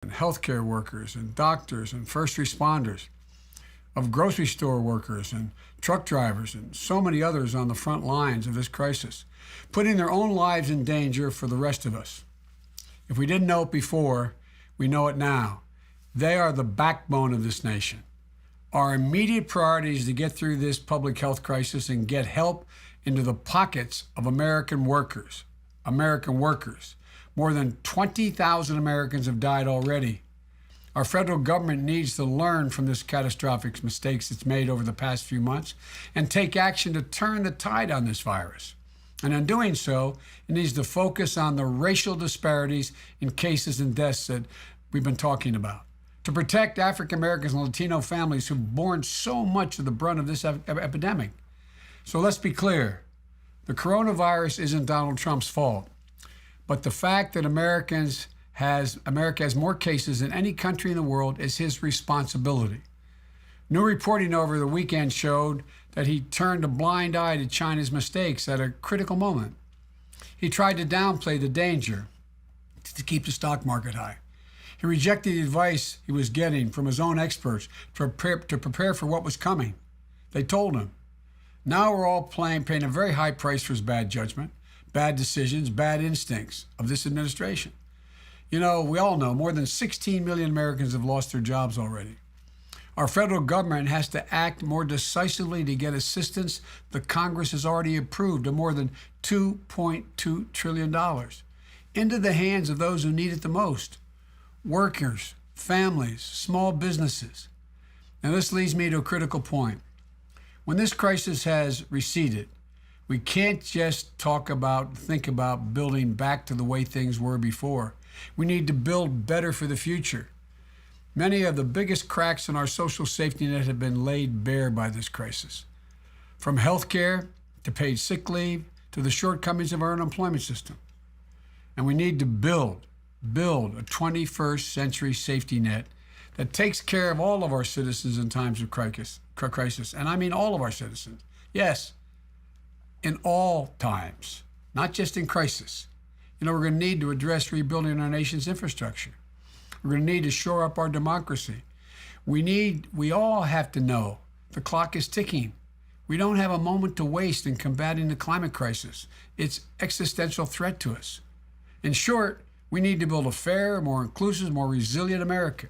and healthcare workers and doctors and first responders, of grocery store workers and truck drivers and so many others on the front lines of this crisis, putting their own lives in danger for the rest of us. If we didn't know it before, we know it now. They are the backbone of this nation. Our immediate priority is to get through this public health crisis and get help into the pockets of American workers. American workers. More than 20,000 Americans have died already. Our federal government needs to learn from this catastrophic mistakes it's made over the past few months and take action to turn the tide on this virus. And in doing so, it needs to focus on the racial disparities in cases and deaths that we've been talking about, to protect African Americans and Latino families who've borne so much of the brunt of this epidemic. So let's be clear. The coronavirus isn't Donald Trump's fault, but the fact that America has more cases than any country in the world is his responsibility. New reporting over the weekend showed that he turned a blind eye to China's mistakes at a critical moment. He tried to downplay the danger to keep the stock market high. He rejected the advice he was getting from his own experts to prepare for what was coming. They told him. Now we're all paying a very high price for his bad judgment, bad decisions, bad instincts of this administration. You know, we all know more than 16 million Americans have lost their jobs already. Our federal government has to act more decisively to get assistance the Congress has already approved of more than $2.2 trillion into the hands of those who need it the most: workers, families, small businesses. Now, this leads me to a critical point. When this crisis has receded, we can't just think about building back to the way things were before. We need to build better for the future. Many of the biggest cracks in our social safety net have been laid bare by this crisis. From health care to paid sick leave to the shortcomings of our unemployment system. And we need to build a 21st century safety net that takes care of all of our citizens in times of crisis. And I mean all of our citizens. Yes, in all times, not just in crisis. You know, we're going to need to address rebuilding our nation's infrastructure. We're going to need to shore up our democracy. We all have to know the clock is ticking. We don't have a moment to waste in combating the climate crisis. It's an existential threat to us. In short, we need to build a fair, more inclusive, more resilient America.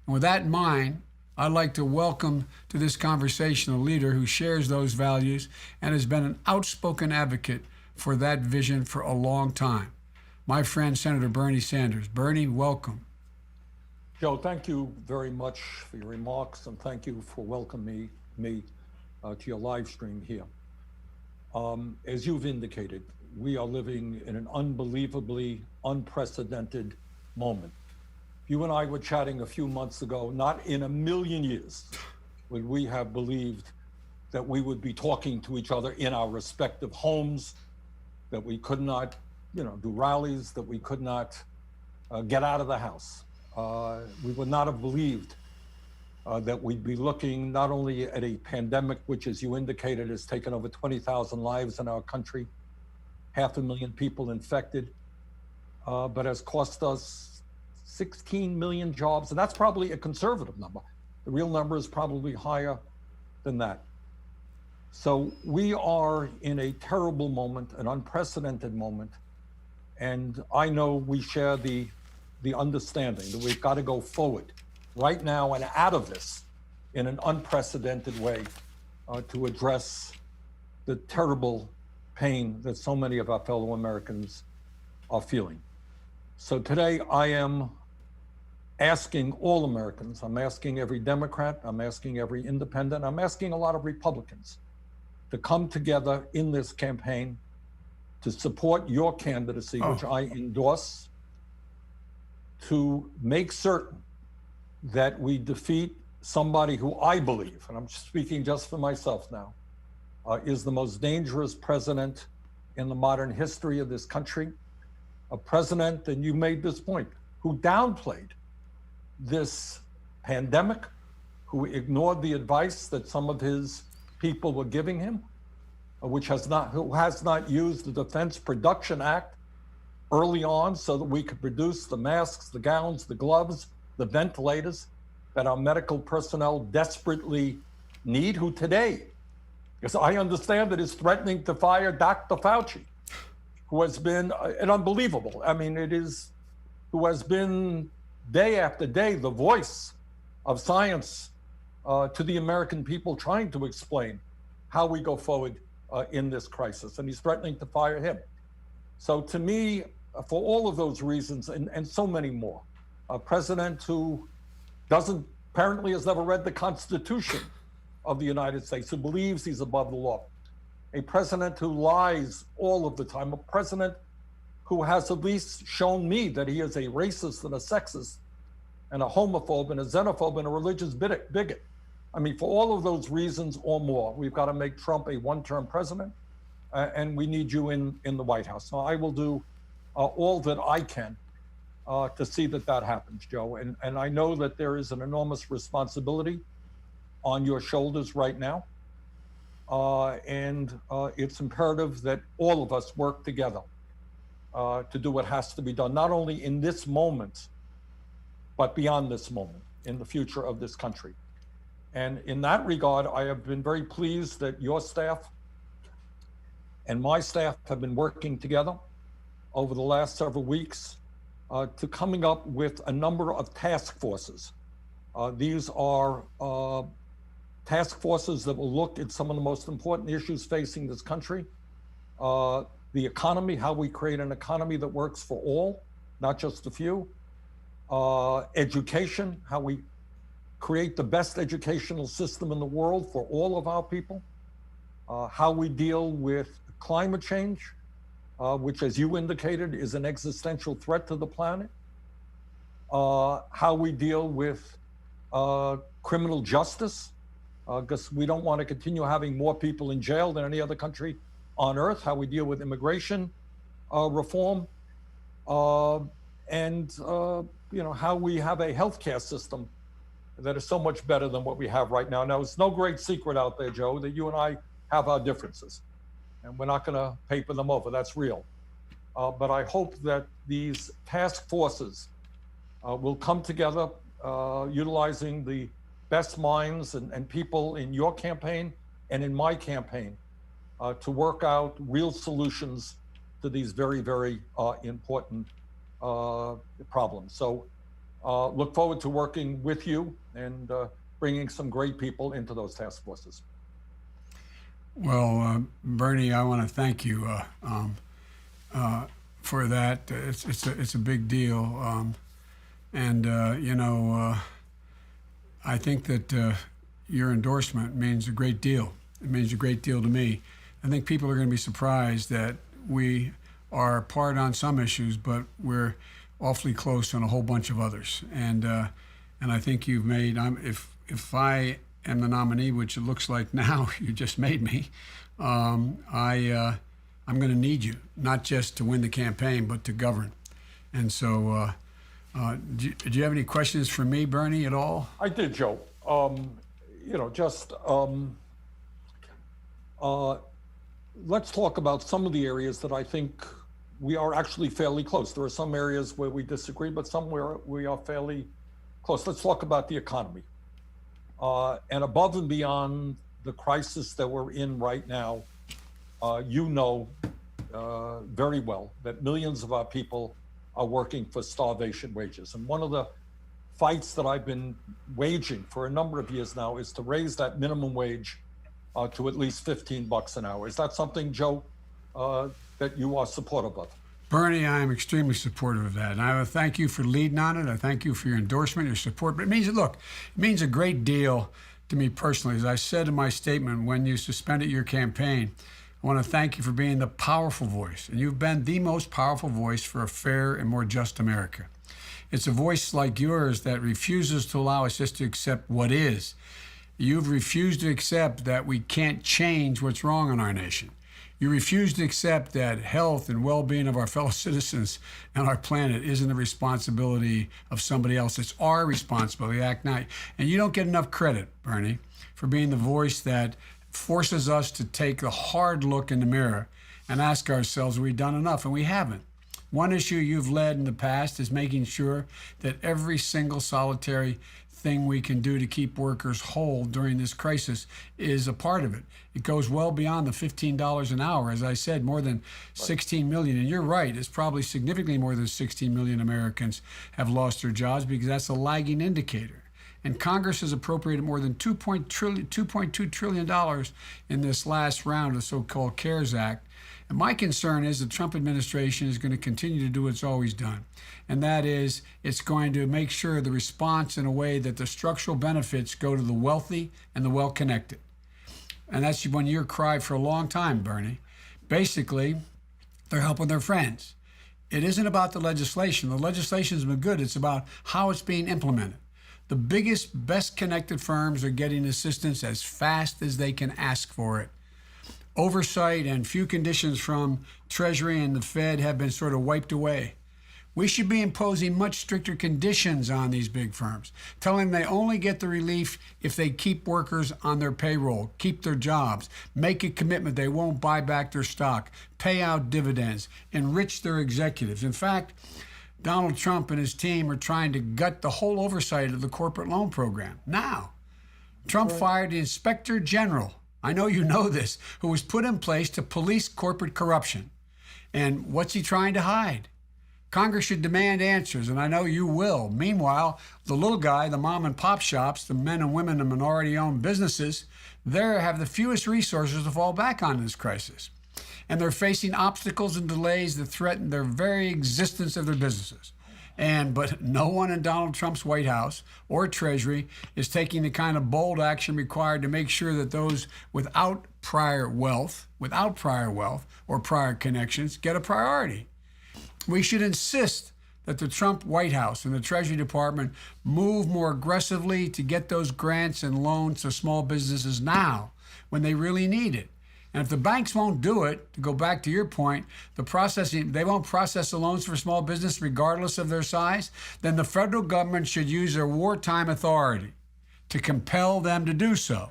And with that in mind, I'd like to welcome to this conversation a leader who shares those values and has been an outspoken advocate for that vision for a long time. My friend, Senator Bernie Sanders. Bernie, welcome. Joe, thank you very much for your remarks, and thank you for welcoming me to your live stream here. As you've indicated, we are living in an unbelievably unprecedented moment. You and I were chatting a few months ago. Not in a million years would we have believed that we would be talking to each other in our respective homes, that we could not, do rallies, that we could not get out of the house. We would not have believed that we'd be looking not only at a pandemic, which, as you indicated, has taken over 20,000 lives in our country, 500,000 people infected, but has cost us 16 million jobs. And that's probably a conservative number. The real number is probably higher than that. So we are in a terrible moment, an unprecedented moment. And I know we share the understanding that we've got to go forward right now and out of this in an unprecedented way to address the terrible pain that so many of our fellow Americans are feeling. So today I am asking all Americans, I'm asking every Democrat, I'm asking every independent, I'm asking a lot of Republicans to come together in this campaign to support your candidacy, which I endorse, to make certain that we defeat somebody who I believe, and I'm speaking just for myself now, is the most dangerous president in the modern history of this country. A president, and you made this point, who downplayed this pandemic, who ignored the advice that some of his people were giving him, who has not used the Defense Production Act early on so that we could produce the masks, the gowns, the gloves, the ventilators that our medical personnel desperately need, who today, because I understand that is threatening to fire Dr. Fauci, who has been an unbelievable, I mean, who has been day after day the voice of science to the American people, trying to explain how we go forward in this crisis. And he's threatening to fire him. So to me, for all of those reasons and so many more, a president who apparently has never read the Constitution of the United States, who believes he's above the law, a president who lies all of the time, a president who has at least shown me that he is a racist and a sexist and a homophobe and a xenophobe and a religious bigot. I mean, for all of those reasons or more, we've got to make Trump a one-term president, and we need you in the White House. So I will do all that I can to see that happens, Joe. And I know that there is an enormous responsibility on your shoulders right now. And it's imperative that all of us work together to do what has to be done, not only in this moment, but beyond this moment, in the future of this country. And in that regard, I have been very pleased that your staff and my staff have been working together over the last several weeks to coming up with a number of task forces. These are task forces that will look at some of the most important issues facing this country. The economy, how we create an economy that works for all, not just a few. Education, how we create the best educational system in the world for all of our people. How we deal with climate change, which, as you indicated, is an existential threat to the planet. How we deal with criminal justice, because we don't want to continue having more people in jail than any other country on earth. How we deal with immigration reform, and how we have a healthcare system that is so much better than what we have right now. Now, it's no great secret out there, Joe, that you and I have our differences, and we're not going to paper them over. That's real. But I hope that these task forces will come together, utilizing the best minds and people in your campaign and in my campaign to work out real solutions to these very, very important problems. So look forward to working with you and bringing some great people into those task forces. Well, Bernie, I want to thank you for that. It's a big deal, I think that your endorsement means a great deal. It means a great deal to me. I think people are going to be surprised that we are apart on some issues, but we're awfully close on a whole bunch of others. And I think you've made. If I am the nominee, which it looks like now you just made me, I'm going to need you, not just to win the campaign, but to govern. And so, do you have any questions for me, Bernie, at all? I did, Joe. Let's talk about some of the areas that I think we are actually fairly close. There are some areas where we disagree, but somewhere we are fairly close. Let's talk about the economy. And above and beyond the crisis that we're in right now, very well that millions of our people are working for starvation wages. And one of the fights that I've been waging for a number of years now is to raise that minimum wage to at least $15 an hour. Is that something, Joe, that you are supportive of? Bernie, I am extremely supportive of that. And I thank you for leading on it. I thank you for your endorsement, your support. But it means a great deal to me personally. As I said in my statement when you suspended your campaign, I want to thank you for being the powerful voice. And you've been the most powerful voice for a fair and more just America. It's a voice like yours that refuses to allow us just to accept what is. You've refused to accept that we can't change what's wrong in our nation. You refuse to accept that health and well-being of our fellow citizens and our planet isn't the responsibility of somebody else. It's our responsibility to act now. And you don't get enough credit, Bernie, for being the voice that forces us to take the hard look in the mirror and ask ourselves, have we done enough? And we haven't. One issue you've led in the past is making sure that every single solitary thing we can do to keep workers whole during this crisis is a part of it. It goes well beyond the $15 an hour. As I said, more than 16 million. And you're right, it's probably significantly more than 16 million Americans have lost their jobs, because that's a lagging indicator. And Congress has appropriated more than $2.2 trillion in this last round of the so-called CARES Act. And my concern is the Trump administration is going to continue to do what it's always done. And that is, it's going to make sure the response in a way that the structural benefits go to the wealthy and the well-connected. And that's been your cry for a long time, Bernie. Basically, they're helping their friends. It isn't about the legislation. The legislation's been good. It's about how it's being implemented. The biggest, best connected firms are getting assistance as fast as they can ask for it. Oversight and few conditions from Treasury and the Fed have been sort of wiped away. We should be imposing much stricter conditions on these big firms, telling them they only get the relief if they keep workers on their payroll, keep their jobs, make a commitment they won't buy back their stock, pay out dividends, enrich their executives. In fact, Donald Trump and his team are trying to gut the whole oversight of the corporate loan program. Now, Trump fired the Inspector General, I know you know this, who was put in place to police corporate corruption. And what's he trying to hide? Congress should demand answers, and I know you will. Meanwhile, the little guy, the mom and pop shops, the men and women of minority-owned businesses, they have the fewest resources to fall back on in this crisis. And they're facing obstacles and delays that threaten their very existence of their businesses. But no one in Donald Trump's White House or Treasury is taking the kind of bold action required to make sure that those without prior wealth or prior connections get a priority. We should insist that the Trump White House and the Treasury Department move more aggressively to get those grants and loans to small businesses now when they really need it. And if the banks won't do it, to go back to your point, they won't process the loans for small business regardless of their size, then the federal government should use their wartime authority to compel them to do so.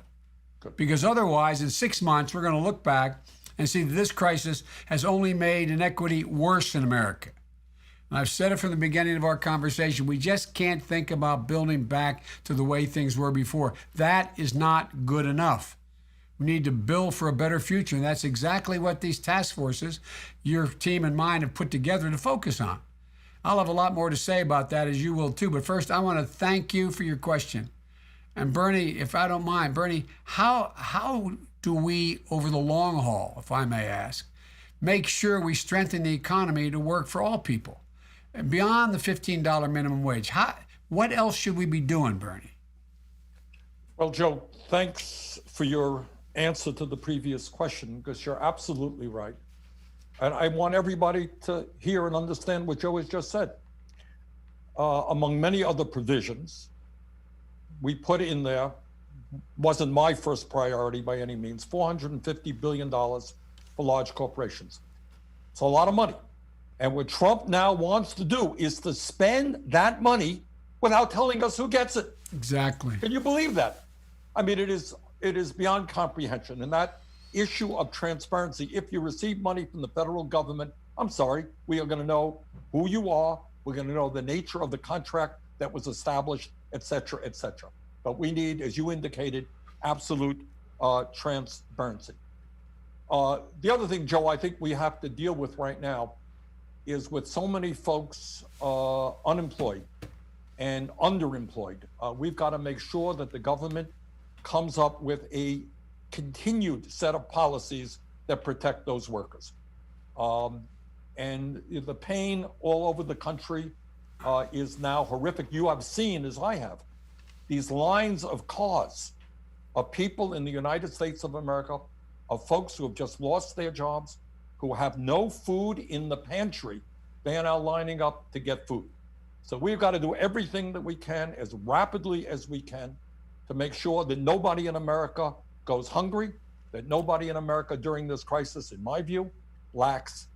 Good. Because otherwise, in 6 months, we're going to look back and see that this crisis has only made inequity worse in America. And I've said it from the beginning of our conversation, we just can't think about building back to the way things were before. That is not good enough. We need to build for a better future, and that's exactly what these task forces, your team and mine, have put together to focus on. I'll have a lot more to say about that, as you will too, but first I want to thank you for your question. And Bernie, if I don't mind, Bernie, how do we, over the long haul, if I may ask, make sure we strengthen the economy to work for all people? And beyond the $15 minimum wage, what else should we be doing, Bernie? Well, Joe, thanks for your answer to the previous question, because you're absolutely right. And I want everybody to hear and understand what Joe has just said. Among many other provisions, we put in there, wasn't my first priority by any means, $450 billion for large corporations. It's a lot of money. And what Trump now wants to do is to spend that money without telling us who gets it. Exactly. Can you believe that? I mean, it is beyond comprehension. And that issue of transparency, if you receive money from the federal government, I'm sorry, we are going to know who you are. We're going to know the nature of the contract that was established, et cetera, et cetera. But we need, as you indicated, absolute transparency. The other thing, Joe, I think we have to deal with right now is with so many folks unemployed and underemployed. We've got to make sure that the government comes up with a continued set of policies that protect those workers. And the pain all over the country is now horrific. You have seen, as I have, these lines of cars of people in the United States of America, of folks who have just lost their jobs, who have no food in the pantry. They are now lining up to get food. So we've got to do everything that we can as rapidly as we can to make sure that nobody in America goes hungry, that nobody in America during this crisis, in my view, lacks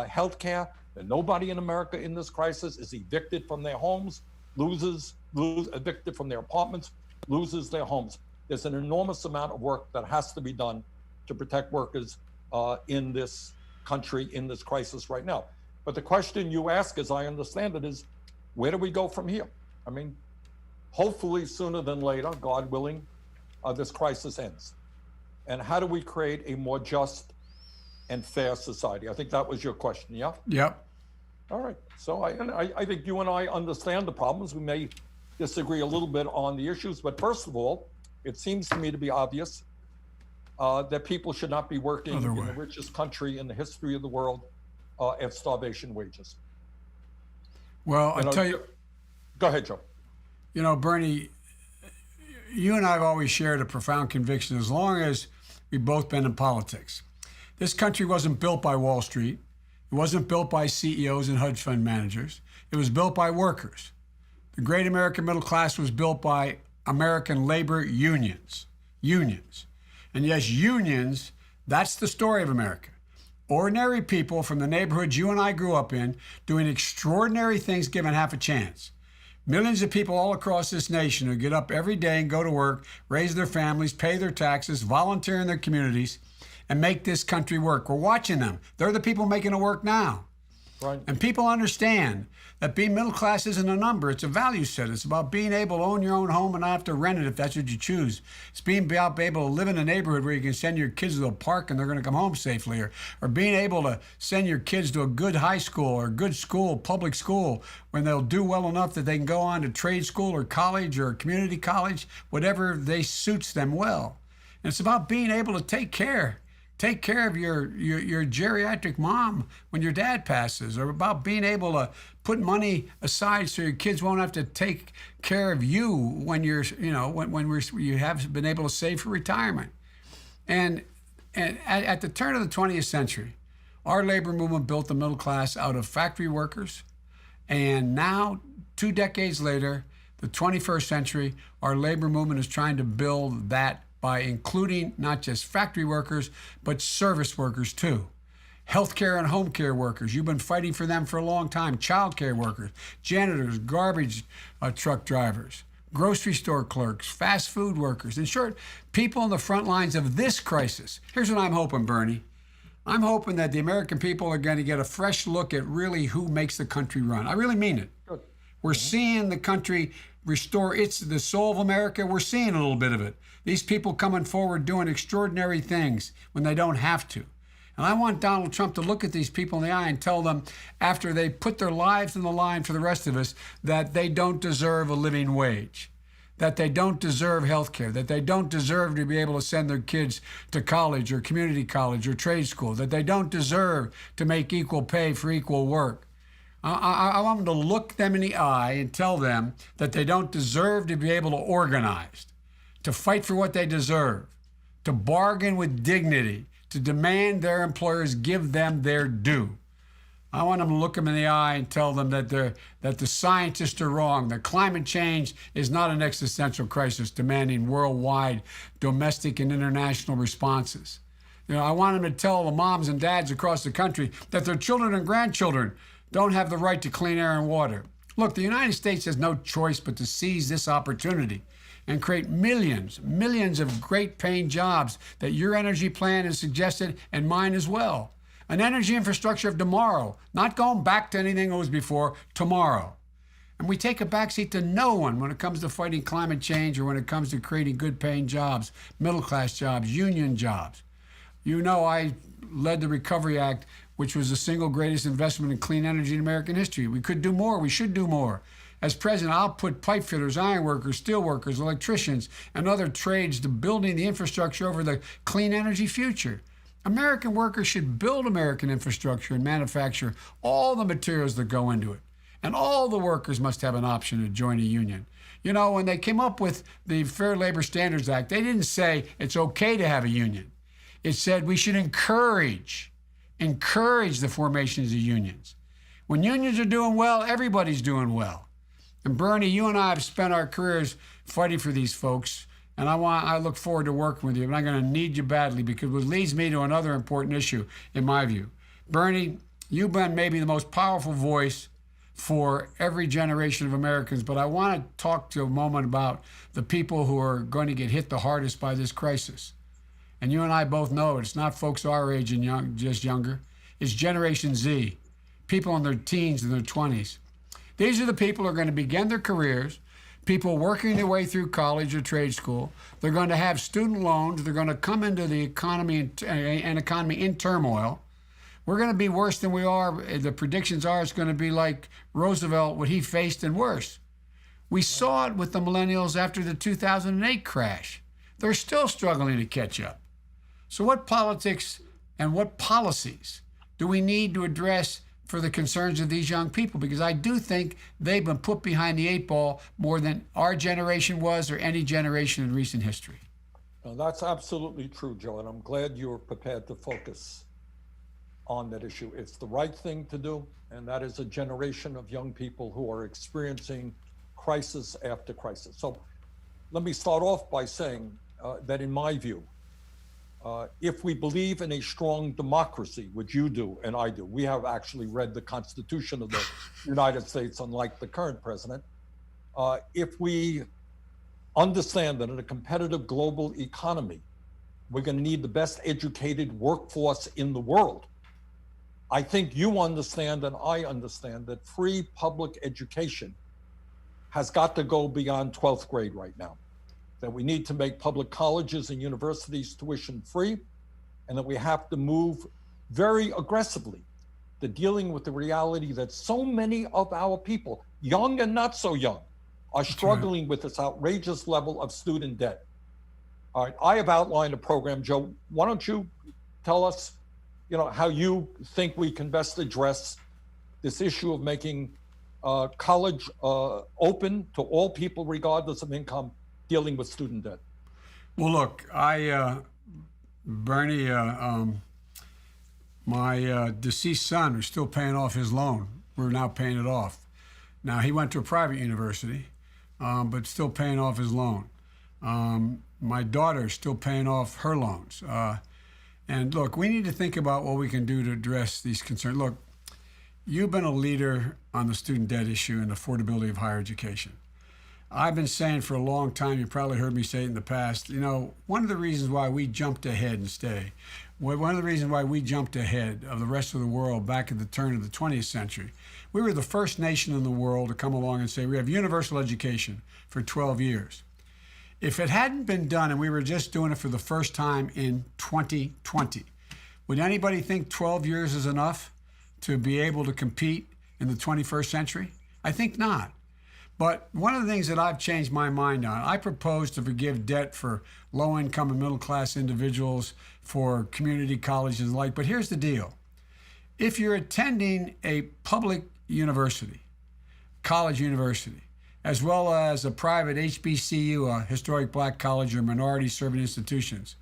health care, that nobody in America in this crisis is evicted from their homes, evicted from their apartments, loses their homes. There's an enormous amount of work that has to be done to protect workers in this country, in this crisis right now. But the question you ask, as I understand it, is where do we go from here? I mean, hopefully sooner than later, God willing, this crisis ends. And how do we create a more just and fair society? I think that was your question, yeah? Yep. All right. So I think you and I understand the problems. We may disagree a little bit on the issues, but first of all, it seems to me to be obvious that people should not be working in the richest country in the history of the world at starvation wages. Well, I tell you. Go ahead, Joe. You know, Bernie, you and I have always shared a profound conviction as long as we've both been in politics. This country wasn't built by Wall Street. It wasn't built by CEOs and hedge fund managers. It was built by workers. The great American middle class was built by American labor unions. Unions. And yes, unions, that's the story of America. Ordinary people from the neighborhoods you and I grew up in doing extraordinary things given half a chance. Millions of people all across this nation who get up every day and go to work, raise their families, pay their taxes, volunteer in their communities, and make this country work. We're watching them. They're the people making it work now. Right. And people understand that being middle class isn't a number. It's a value set. It's about being able to own your own home and not have to rent it if that's what you choose. It's being able to live in a neighborhood where you can send your kids to a park and they're going to come home safely, or being able to send your kids to a good high school or a good school, public school, when they'll do well enough that they can go on to trade school or college or community college, whatever they suits them well. And it's about being able to take care of your geriatric mom when your dad passes, or about being able to put money aside so your kids won't have to take care of you when you have been able to save for retirement. And at the turn of the 20th century, our labor movement built the middle class out of factory workers. And now, 2 decades later, the 21st century, our labor movement is trying to build that by including not just factory workers, but service workers too. Healthcare and home care workers, you've been fighting for them for a long time. Child care workers, janitors, garbage truck drivers, grocery store clerks, fast food workers. In short, people on the front lines of this crisis. Here's what I'm hoping, Bernie. I'm hoping that the American people are going to get a fresh look at really who makes the country run. I really mean it. Good. We're seeing the country restore the soul of America. We're seeing a little bit of it. These people coming forward doing extraordinary things when they don't have to. And I want Donald Trump to look at these people in the eye and tell them, after they put their lives in the line for the rest of us, that they don't deserve a living wage, that they don't deserve health care, that they don't deserve to be able to send their kids to college or community college or trade school, that they don't deserve to make equal pay for equal work. I want them to look them in the eye and tell them that they don't deserve to be able to organize, to fight for what they deserve, to bargain with dignity, to demand their employers give them their due. I want them to look them in the eye and tell them that the scientists are wrong, that climate change is not an existential crisis demanding worldwide domestic and international responses. I want them to tell the moms and dads across the country that their children and grandchildren don't have the right to clean air and water. Look, the United States has no choice but to seize this opportunity and create millions of great paying jobs that your energy plan has suggested, and mine as well. An energy infrastructure of tomorrow, not going back to anything that was before, tomorrow. And we take a backseat to no one when it comes to fighting climate change or when it comes to creating good paying jobs, middle class jobs, union jobs. I led the Recovery Act, which was the single greatest investment in clean energy in American history. We could do more. We should do more. As president, I'll put pipe fitters, iron workers, steel workers, electricians, and other trades to building the infrastructure over the clean energy future. American workers should build American infrastructure and manufacture all the materials that go into it. And all the workers must have an option to join a union. When they came up with the Fair Labor Standards Act, they didn't say it's okay to have a union. It said we should encourage the formations of unions. When unions are doing well, everybody's doing well. And Bernie, you and I have spent our careers fighting for these folks, and I look forward to working with you. And I'm going to need you badly, because it leads me to another important issue, in my view. Bernie, you've been maybe the most powerful voice for every generation of Americans, but I want to talk to you a moment about the people who are going to get hit the hardest by this crisis. And you and I both know it's not folks our age and just younger. It's Generation Z. people in their teens and their 20s. These are the people who are going to begin their careers, people working their way through college or trade school. They're going to have student loans. They're going to come into the economy and economy in turmoil. We're going to be worse than we are. The predictions are it's going to be like Roosevelt, what he faced, and worse. We saw it with the millennials after the 2008 crash. They're still struggling to catch up. So what politics and what policies do we need to address for the concerns of these young people? Because I do think they've been put behind the eight ball more than our generation was or any generation in recent history. No, that's absolutely true, Joe, and I'm glad you're prepared to focus on that issue. It's the right thing to do, and that is a generation of young people who are experiencing crisis after crisis. So let me start off by saying that in my view, if we believe in a strong democracy, which you do and I do, we have actually read the Constitution of the United States, unlike the current president. If we understand that in a competitive global economy, we're going to need the best educated workforce in the world, I think you understand and I understand that free public education has got to go beyond 12th grade right now. That we need to make public colleges and universities tuition free, and that we have to move very aggressively to dealing with the reality that so many of our people, young and not so young, are struggling with this outrageous level of student debt. All right, I have outlined a program. Joe, why don't you tell us, how you think we can best address this issue of making college open to all people regardless of income, dealing with student debt? Well, look, Bernie, my deceased son is still paying off his loan. We're now paying it off. Now, he went to a private university, but still paying off his loan. My daughter is still paying off her loans. And look, we need to think about what we can do to address these concerns. Look, you've been a leader on the student debt issue and affordability of higher education. I've been saying for a long time, you probably heard me say it in the past, one of the reasons why we jumped ahead one of the reasons why we jumped ahead of the rest of the world back at the turn of the 20th century, we were the first nation in the world to come along and say we have universal education for 12 years. If it hadn't been done and we were just doing it for the first time in 2020, would anybody think 12 years is enough to be able to compete in the 21st century? I think not. But one of the things that I've changed my mind on, I propose to forgive debt for low-income and middle-class individuals, for community colleges and the like. But here's the deal. If you're attending a public university, college university, as well as a private HBCU, a historic black college or minority-serving institutions,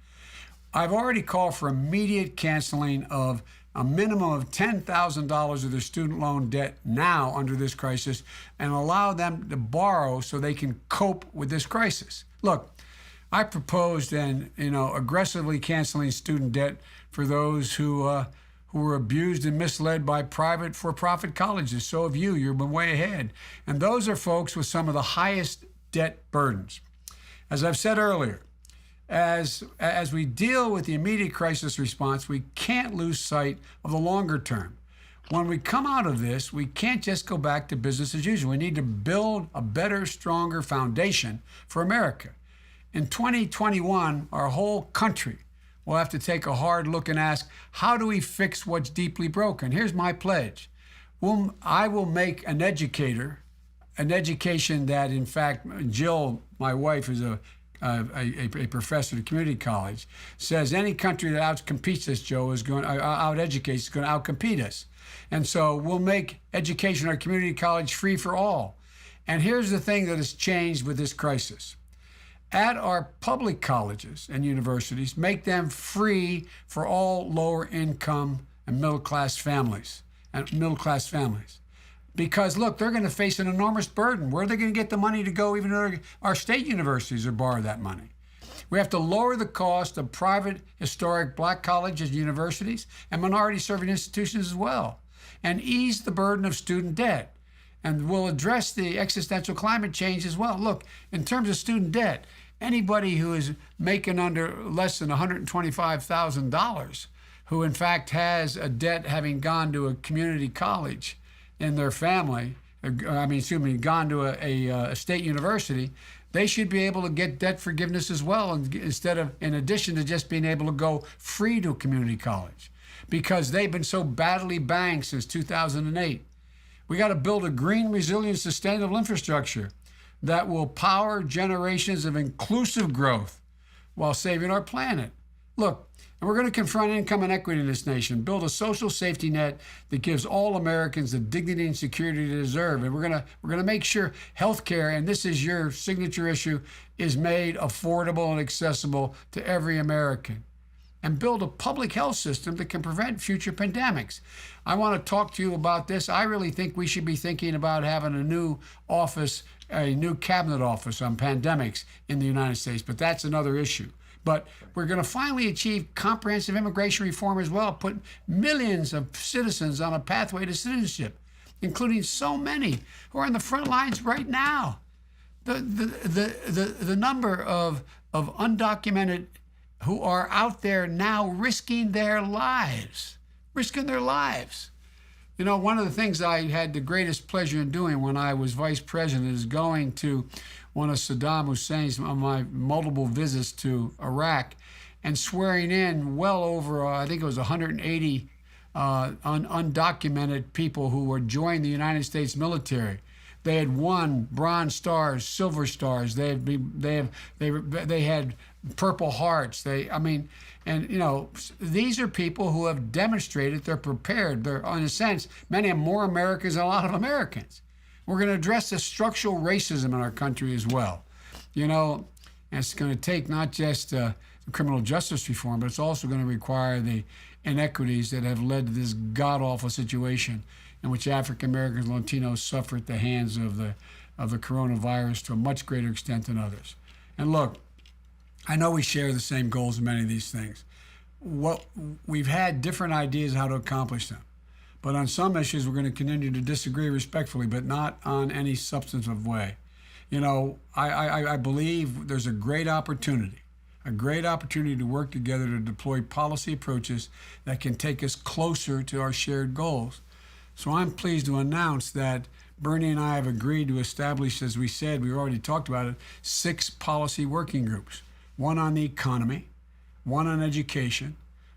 I've already called for immediate canceling of a minimum of $10,000 of their student loan debt now under this crisis and allow them to borrow so they can cope with this crisis. Look, I proposed aggressively canceling student debt for those who were abused and misled by private for-profit colleges. So have you. You've been way ahead. And those are folks with some of the highest debt burdens. As I've said earlier, as we deal with the immediate crisis response, we can't lose sight of the longer term. When we come out of this, we can't just go back to business as usual. We need to build a better, stronger foundation for America. In 2021, our whole country will have to take a hard look and ask, how do we fix what's deeply broken? Here's my pledge. I will make an education that, in fact, Jill, my wife, is a professor at a community college, says any country that outcompetes us, Joe, is going out-educates, is going to outcompete us. And so we'll make education at our community college free for all. And here's the thing that has changed with this crisis. At our public colleges and universities, make them free for all lower income and middle-class families. Because, look, they're going to face an enormous burden. Where are they going to get the money to go, even though our state universities or borrow that money? We have to lower the cost of private, historic black colleges and universities and minority-serving institutions as well, and ease the burden of student debt. And we'll address the existential climate change as well. Look, in terms of student debt, anybody who is making under less than $125,000 who in fact has a debt having gone to a community college in their family, gone to a state university, they should be able to get debt forgiveness as well, in addition to just being able to go free to a community college, because they've been so badly banged since 2008. We got to build a green, resilient, sustainable infrastructure that will power generations of inclusive growth while saving our planet. Look, and we're going to confront income inequity in this nation, build a social safety net that gives all Americans the dignity and security they deserve. And we're going to make sure health care, and this is your signature issue, is made affordable and accessible to every American. And build a public health system that can prevent future pandemics. I want to talk to you about this. I really think we should be thinking about having a new office, a new cabinet office on pandemics in the United States, but that's another issue. But we're going to finally achieve comprehensive immigration reform as well, put millions of citizens on a pathway to citizenship, including so many who are on the front lines right now. The number of undocumented who are out there now risking their lives. You know, one of the things I had the greatest pleasure in doing when I was vice president is going to one of Saddam Hussein's my multiple visits to Iraq and swearing in well over, I think it was 180 undocumented people who were joining the United States military. They had won Bronze Stars, Silver Stars. They had Purple Hearts. And you know, these are people who have demonstrated they're prepared. They're, in a sense, many of them more Americans than a lot of Americans. We're going to address the structural racism in our country as well. You know, and it's going to take not just criminal justice reform, but it's also going to require the inequities that have led to this god-awful situation in which African Americans and Latinos suffer at the hands of the coronavirus to a much greater extent than others. And look, I know we share the same goals in many of these things. We've had different ideas how to accomplish them. But on some issues, we're going to continue to disagree respectfully, but not on any substantive way. You know, I believe there's a great opportunity to work together to deploy policy approaches that can take us closer to our shared goals. So I'm pleased to announce that Bernie and I have agreed to establish, as we said, we already talked about it, 6 policy working groups. One on the economy, one on education,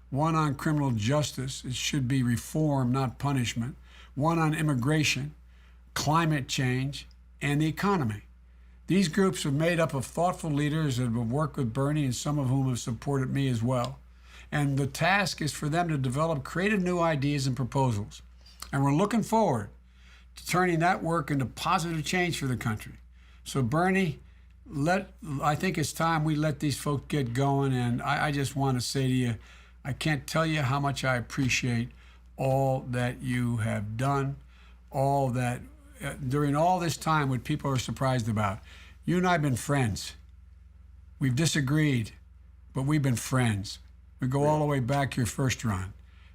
one on criminal justice, it should be reform, not punishment, one on immigration, climate change, and the economy. These groups are made up of thoughtful leaders that have worked with Bernie and some of whom have supported me as well. And the task is for them to develop creative new ideas and proposals. And we're looking forward to turning that work into positive change for the country. So Bernie, I think it's time we let these folks get going. And I just want to say to you, I can't tell you how much I appreciate all that you have done, all that, during all this time, what people are surprised about. You and I have been friends. We've disagreed, but we've been friends. We go all the way back your first run.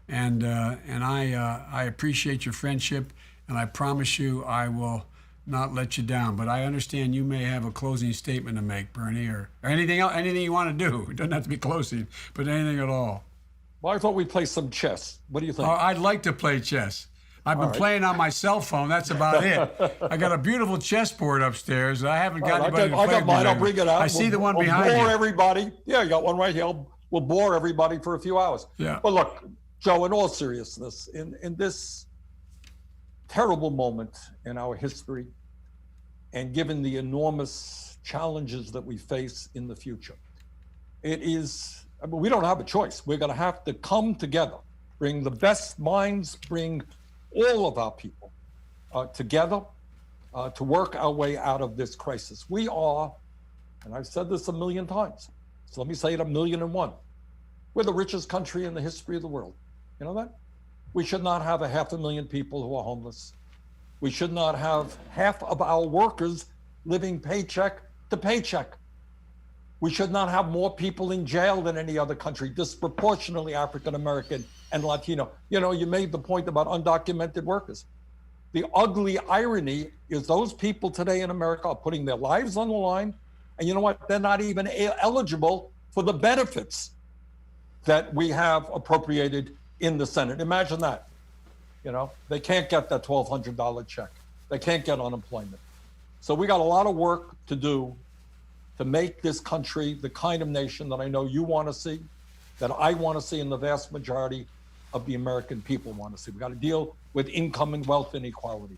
And I appreciate your friendship, and I promise you I will not let you down. But I understand you may have a closing statement to make, Bernie, or anything else, anything you want to do. It doesn't have to be closing, but anything at all. Well, I thought we'd play some chess. What do you think? I'd like to play chess. I've been playing on my cell phone. That's about it. I got a beautiful chessboard upstairs. I haven't got anybody to play with me. I got mine. I'll bring it out. I see the one behind you. We'll bore everybody. Yeah, you got one right here. We'll bore everybody for a few hours. Yeah. But look, Joe, in all seriousness, in this terrible moment in our history, and given the enormous challenges that we face in the future, we don't have a choice. We're going to have to come together, bring the best minds, bring all of our people together to work our way out of this crisis. We are, and I've said this a million times, so let me say it 1,000,001. We're the richest country in the history of the world. You know that? We should not have 500,000 people who are homeless. We should not have half of our workers living paycheck to paycheck. We should not have more people in jail than any other country, disproportionately African American and Latino. You know, you made the point about undocumented workers. The ugly irony is those people today in America are putting their lives on the line, and you know what? They're not even eligible for the benefits that we have appropriated in the Senate. Imagine that. You know, they can't get that $1,200 check. They can't get unemployment. So we got a lot of work to do to make this country the kind of nation that I know you want to see, that I want to see, and the vast majority of the American people want to see. We got to deal with income and wealth inequality.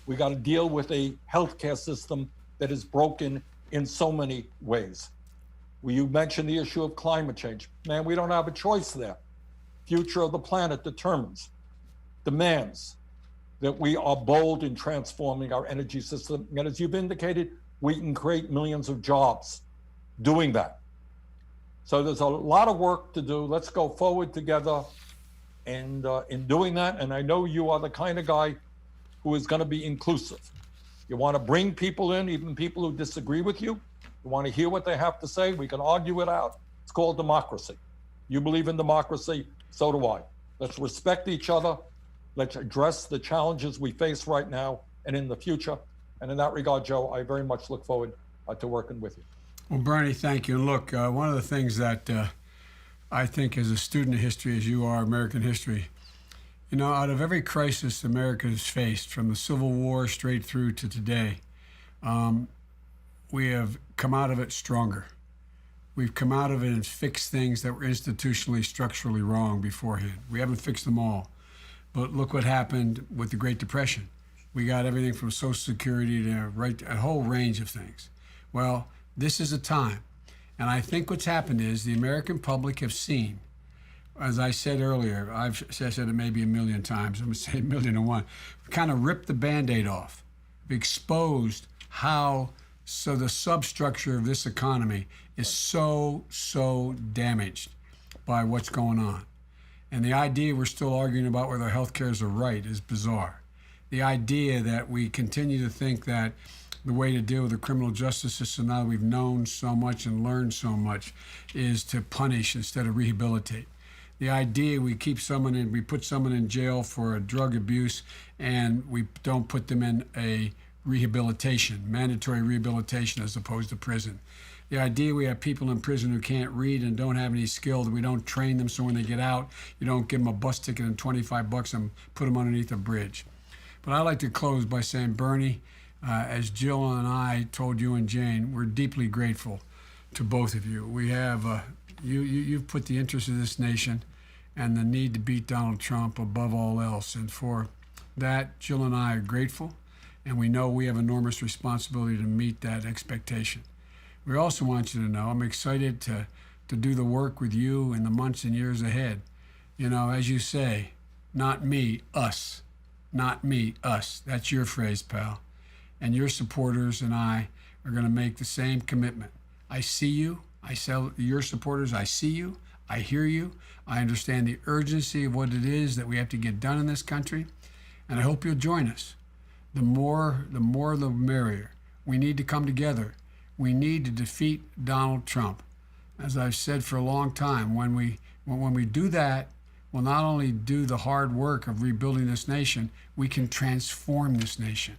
We got to deal with a healthcare system that is broken in so many ways. You mentioned the issue of climate change. Man, we don't have a choice there. Future of the planet demands that we are bold in transforming our energy system. And as you've indicated, we can create millions of jobs doing that. So there's a lot of work to do. Let's go forward together and in doing that. And I know you are the kind of guy who is going to be inclusive. You want to bring people in, even people who disagree with you. You want to hear what they have to say. We can argue it out. It's called democracy. You believe in democracy, so do I. Let's respect each other. Let's address the challenges we face right now and in the future. And in that regard, Joe, I very much look forward to working with you. Well, Bernie, thank you. And look, one of the things that I think as a student of history, as you are, American history, you know, out of every crisis America has faced, from the Civil War straight through to today, we have come out of it stronger. We've come out of it and fixed things that were institutionally, structurally wrong beforehand. We haven't fixed them all. But look what happened with the Great Depression. We got everything from Social Security to a whole range of things. Well, this is a time. And I think what's happened is the American public have seen, as I said earlier, I've said it maybe a million times, I'm going to say 1,000,001, we kind of ripped the Band-Aid off. We exposed how the substructure of this economy is so damaged by what's going on. And the idea we're still arguing about whether health care is a right is bizarre. The idea that we continue to think that the way to deal with the criminal justice system, now that we've known so much and learned so much, is to punish instead of rehabilitate. The idea we put someone in jail for a drug abuse and we don't put them in a mandatory rehabilitation as opposed to prison. The idea we have people in prison who can't read and don't have any skill, that we don't train them, so when they get out, you don't give them a bus ticket and $25 and put them underneath a bridge. But I'd like to close by saying, Bernie, as Jill and I told you and Jane, we're deeply grateful to both of you. We have, you've put the interests of this nation and the need to beat Donald Trump above all else. And for that, Jill and I are grateful, and we know we have enormous responsibility to meet that expectation. We also want you to know I'm excited to do the work with you in the months and years ahead. You know, as you say, not me, us. Not me, us. That's your phrase, pal. And your supporters and I are going to make the same commitment. I see you. Your supporters, I see you. I hear you. I understand the urgency of what it is that we have to get done in this country. And I hope you'll join us. The more the merrier. We need to come together. We need to defeat Donald Trump. As I've said for a long time, when we do that, we'll not only do the hard work of rebuilding this nation, we can transform this nation.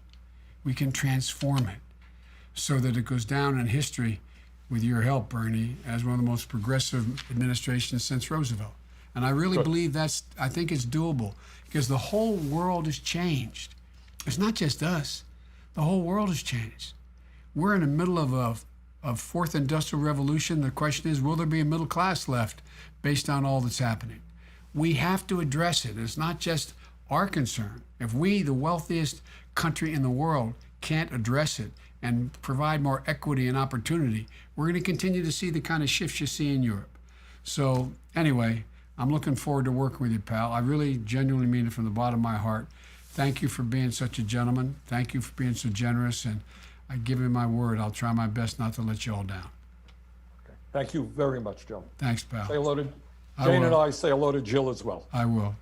We can transform it so that it goes down in history, with your help, Bernie, as one of the most progressive administrations since Roosevelt. And I really believe I think it's doable, because the whole world has changed. It's not just us. The whole world has changed. We're in the middle of a fourth industrial revolution. The question is, will there be a middle class left based on all that's happening? We have to address it. It's not just our concern. If we, the wealthiest country in the world, can't address it and provide more equity and opportunity, we're going to continue to see the kind of shifts you see in Europe. So anyway, I'm looking forward to working with you, pal. I really genuinely mean it from the bottom of my heart. Thank you for being such a gentleman. Thank you for being so generous. And I give you my word, I'll try my best not to let you all down. Okay. Thank you very much, Joe. Thanks, pal. Say hello to Jane, and I say hello to Jill as well. I will.